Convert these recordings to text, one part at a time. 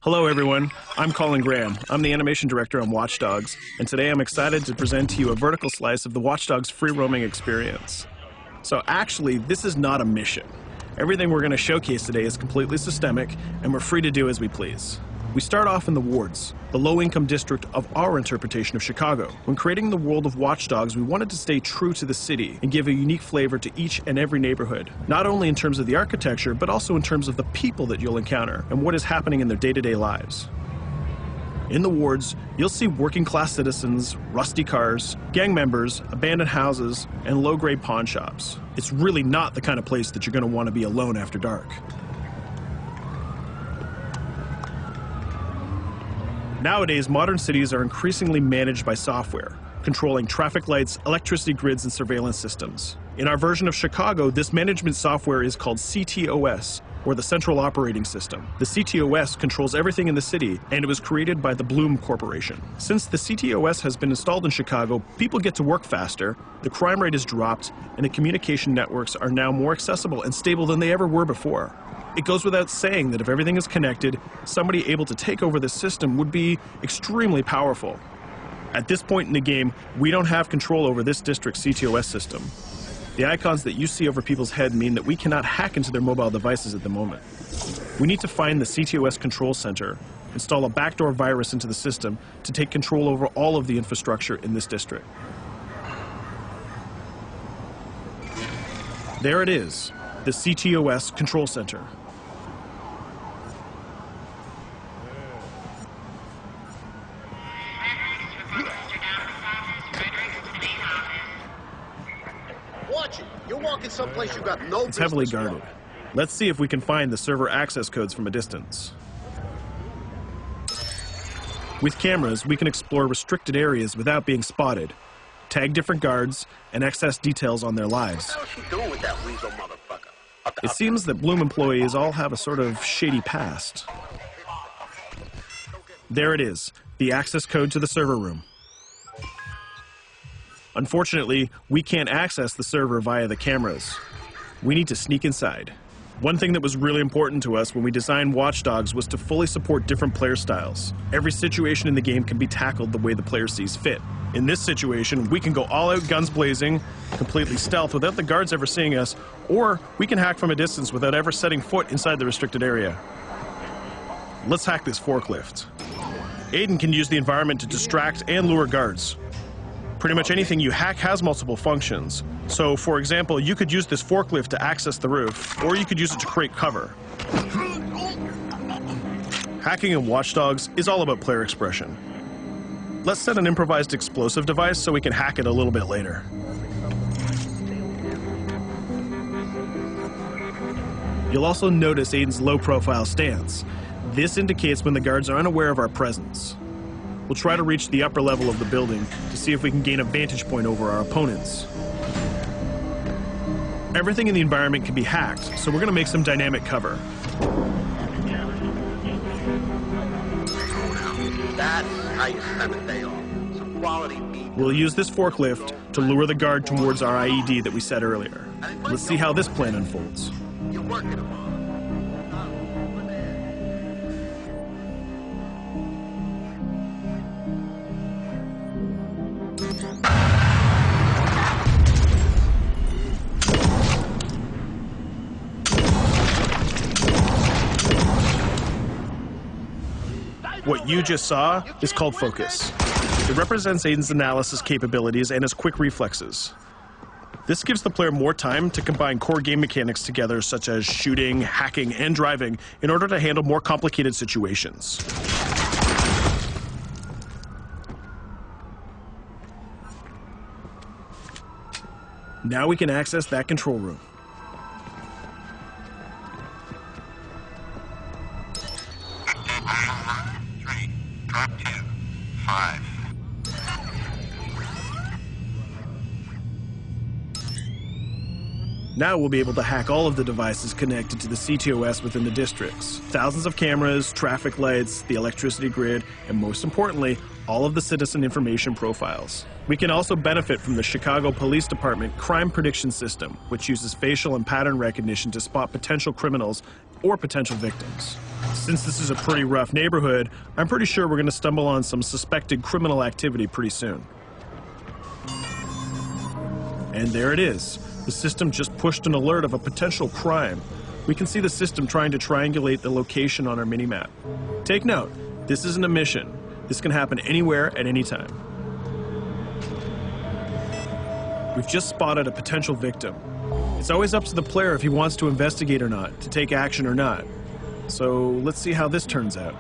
Hello everyone, I'm Colin Graham. I'm the animation director on Watch Dogs, and today I'm excited to present to you a vertical slice of the Watch Dogs free roaming experience. So actually, this is not a mission. Everything we're going to showcase today is completely systemic, and we're free to do as we please. We start off in the wards, the low-income district of our interpretation of Chicago. When creating the world of Watch Dogs, we wanted to stay true to the city and give a unique flavor to each and every neighborhood, not only in terms of the architecture, but also in terms of the people that you'll encounter and what is happening in their day-to-day lives. In the wards, you'll see working-class citizens, rusty cars, gang members, abandoned houses, and low-grade pawn shops. It's really not the kind of place that you're going to want to be alone after dark. Nowadays, modern cities are increasingly managed by software, controlling traffic lights, electricity grids, and surveillance systems. In our version of Chicago, this management software is called CTOS, or the Central Operating System. The CTOS controls everything in the city, and it was created by the Bloom Corporation. Since the CTOS has been installed in Chicago, people get to work faster, the crime rate has dropped, and the communication networks are now more accessible and stable than they ever were before. It goes without saying that if everything is connected, somebody able to take over the system would be extremely powerful. At this point in the game, we don't have control over this district's CTOS system. The icons that you see over people's head mean that we cannot hack into their mobile devices at the moment. We need to find the CTOS control center, install a backdoor virus into the system to take control over all of the infrastructure in this district. There it is, the CTOS control center. You're walking someplace you got no business. It's heavily guarded. Let's see if we can find the server access codes from a distance. With cameras, we can explore restricted areas without being spotted, tag different guards, and access details on their lives. What the hell is she doing with that weasel motherfucker? It seems that Bloom employees all have a sort of shady past. There it is, the access code to the server room. Unfortunately, we can't access the server via the cameras. We need to sneak inside. One thing that was really important to us when we designed Watch Dogs was to fully support different player styles. Every situation in the game can be tackled the way the player sees fit. In this situation, we can go all out guns blazing, completely stealth without the guards ever seeing us, or we can hack from a distance without ever setting foot inside the restricted area. Let's hack this forklift. Aiden can use the environment to distract and lure guards. Pretty much anything you hack has multiple functions. So, for example, you could use this forklift to access the roof, or you could use it to create cover. Hacking in Watch Dogs is all about player expression. Let's set an improvised explosive device so we can hack it a little bit later. You'll also notice Aiden's low-profile stance. This indicates when the guards are unaware of our presence. We'll try to reach the upper level of the building to see if we can gain a vantage point over our opponents. Everything in the environment can be hacked, so we're going to make some dynamic cover. That's how you spend a day off. Some quality meat. We'll use this forklift to lure the guard towards our IED that we set earlier. Let's see how this plan unfolds. You're working them. What you just saw is called focus. It represents Aiden's analysis capabilities and his quick reflexes. This gives the player more time to combine core game mechanics together, such as shooting, hacking, and driving, in order to handle more complicated situations. Now we can access that control room. Drop 2, 5. Now we'll be able to hack all of the devices connected to the CTOS within the districts. Thousands of cameras, traffic lights, the electricity grid, and most importantly, all of the citizen information profiles. We can also benefit from the Chicago Police Department crime prediction system, which uses facial and pattern recognition to spot potential criminals or potential victims. Since this is a pretty rough neighborhood, I'm pretty sure we're going to stumble on some suspected criminal activity pretty soon. And there it is. The system just pushed an alert of a potential crime. We can see the system trying to triangulate the location on our minimap. Take note, this isn't a mission. This can happen anywhere at any time. We've just spotted a potential victim. It's always up to the player if he wants to investigate or not, to take action or not. So let's see how this turns out.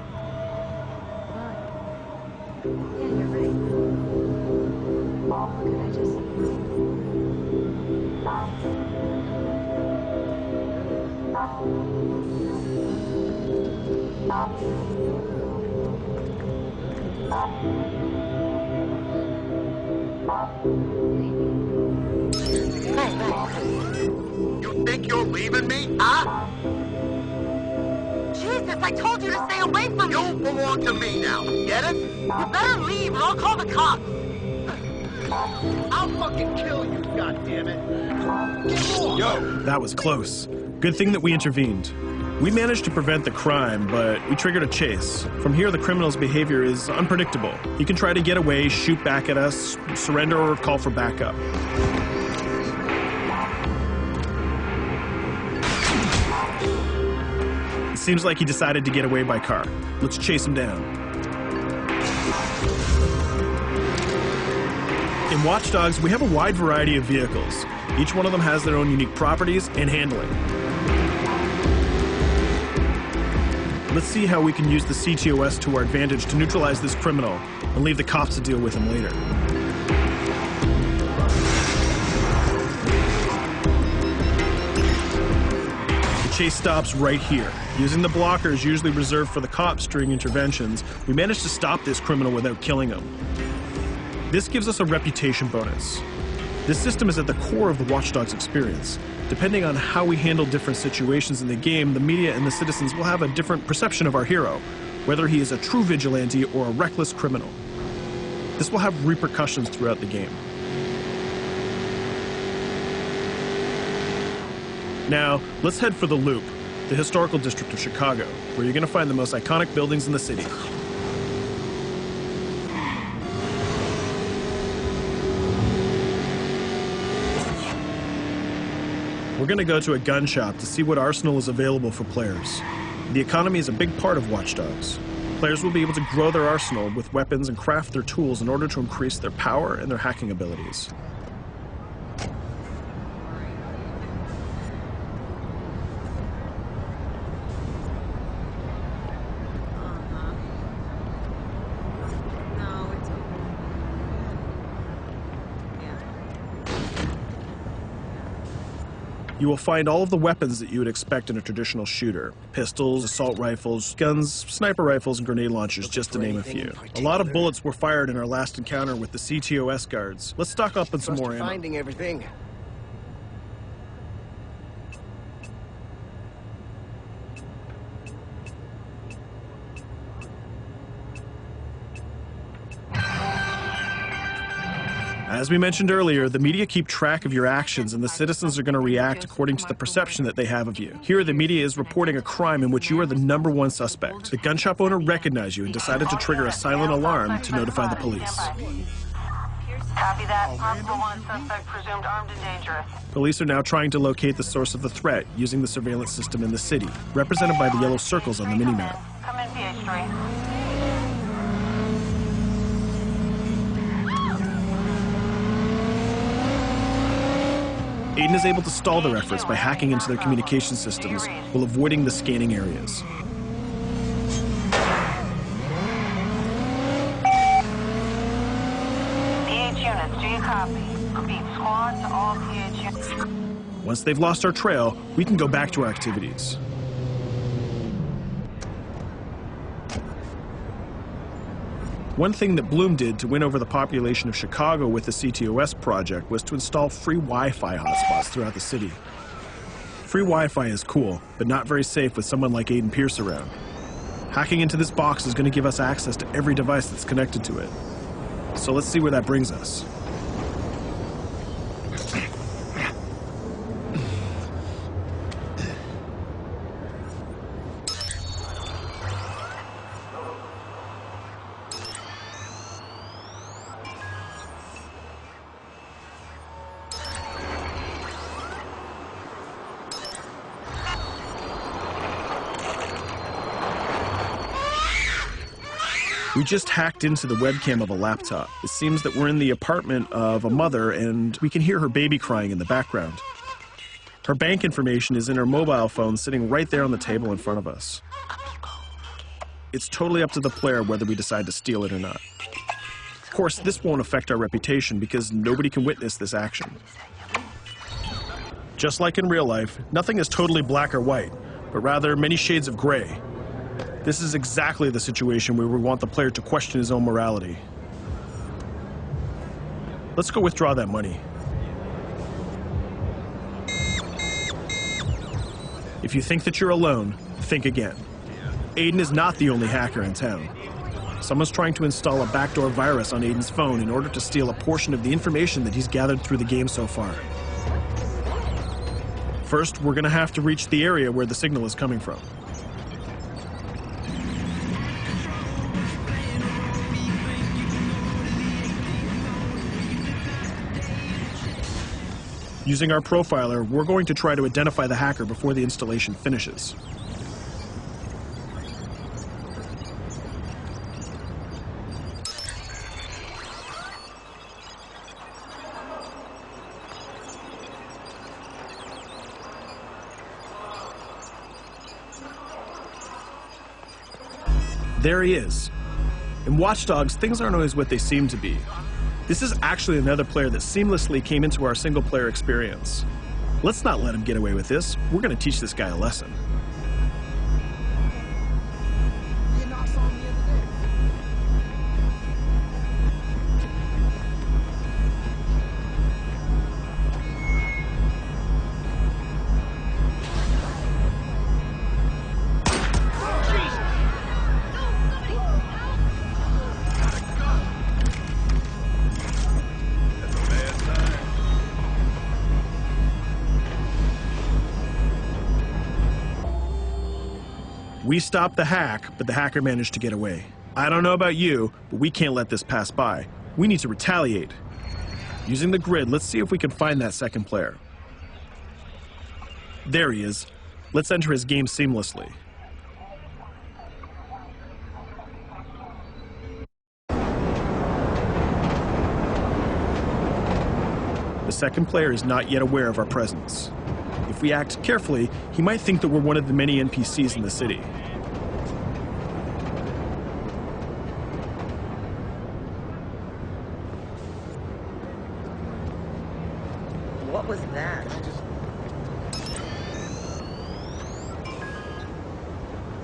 You think you're leaving me, huh? Jesus, I told you to stay away from me! You belong to me now, get it? You better leave or I'll call the cops! I'll fucking kill you, goddammit! Get off! Yo! That was close. Good thing that we intervened. We managed to prevent the crime, but we triggered a chase. From here, the criminal's behavior is unpredictable. He can try to get away, shoot back at us, surrender, or call for backup. It seems like he decided to get away by car. Let's chase him down. In Watch Dogs, we have a wide variety of vehicles. Each one of them has their own unique properties and handling. Let's see how we can use the CTOS to our advantage to neutralize this criminal and leave the cops to deal with him later. The chase stops right here. Using the blockers usually reserved for the cops during interventions, we managed to stop this criminal without killing him. This gives us a reputation bonus. This system is at the core of the Watch Dogs experience. Depending on how we handle different situations in the game, the media and the citizens will have a different perception of our hero, whether he is a true vigilante or a reckless criminal. This will have repercussions throughout the game. Now, let's head for the Loop, the historical district of Chicago, where you're going to find the most iconic buildings in the city. We're going to go to a gun shop to see what arsenal is available for players. The economy is a big part of Watch Dogs. Players will be able to grow their arsenal with weapons and craft their tools in order to increase their power and their hacking abilities. You will find all of the weapons that you would expect in a traditional shooter. Pistols, assault rifles, guns, sniper rifles, and grenade launchers, just to name a few. A lot of bullets were fired in our last encounter with the CTOS guards. Let's stock up on some more ammo. Finding everything. As we mentioned earlier, the media keep track of your actions and the citizens are going to react according to the perception that they have of you. Here, the media is reporting a crime in which you are the #1 suspect. The gun shop owner recognized you and decided to trigger a silent alarm to notify the police. Copy that. Possible one suspect presumed armed and dangerous. Police are now trying to locate the source of the threat using the surveillance system in the city, represented by the yellow circles on the minimap. Come in, PH3. Aiden is able to stall their efforts by hacking into their communication systems while avoiding the scanning areas. PH units, do you copy? Repeat, squad to all PH units. Once they've lost our trail, we can go back to our activities. One thing that Bloom did to win over the population of Chicago with the CTOS project was to install free Wi-Fi hotspots throughout the city. Free Wi-Fi is cool, but not very safe with someone like Aiden Pierce around. Hacking into this box is going to give us access to every device that's connected to it. So let's see where that brings us. We just hacked into the webcam of a laptop. It seems that we're in the apartment of a mother and we can hear her baby crying in the background. Her bank information is in her mobile phone sitting right there on the table in front of us. It's totally up to the player whether we decide to steal it or not. Of course, this won't affect our reputation because nobody can witness this action. Just like in real life, nothing is totally black or white, but rather many shades of gray. This is exactly the situation where we want the player to question his own morality. Let's go withdraw that money. If you think that you're alone, think again. Aiden is not the only hacker in town. Someone's trying to install a backdoor virus on Aiden's phone in order to steal a portion of the information that he's gathered through the game so far. First, we're gonna have to reach the area where the signal is coming from. Using our profiler, we're going to try to identify the hacker before the installation finishes. There he is. In Watch Dogs, things aren't always what they seem to be. This is actually another player that seamlessly came into our single-player experience. Let's not let him get away with this. We're going to teach this guy a lesson. We stopped the hack, but the hacker managed to get away. I don't know about you, but we can't let this pass by. We need to retaliate. Using the grid, let's see if we can find that second player. There he is. Let's enter his game seamlessly. The second player is not yet aware of our presence. If we act carefully, he might think that we're one of the many NPCs in the city. What was that?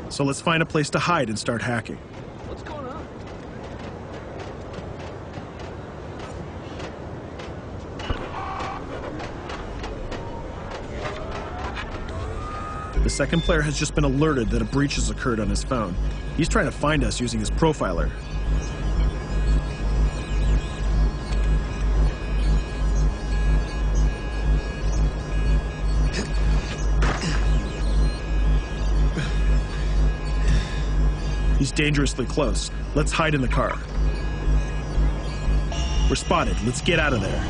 So let's find a place to hide and start hacking. What's going on? The second player has just been alerted that a breach has occurred on his phone. He's trying to find us using his profiler. He's dangerously close. Let's hide in the car. We're spotted. Let's get out of there.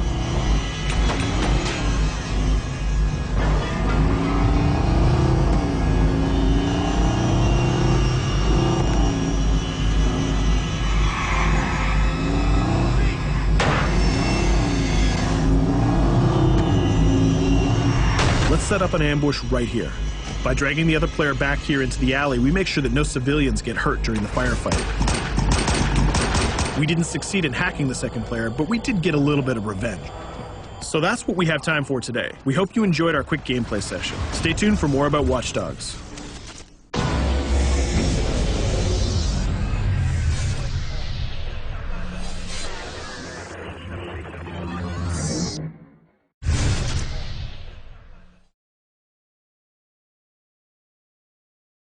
Let's set up an ambush right here. By dragging the other player back here into the alley, we make sure that no civilians get hurt during the firefight. We didn't succeed in hacking the second player, but we did get a little bit of revenge. So that's what we have time for today. We hope you enjoyed our quick gameplay session. Stay tuned for more about Watch Dogs.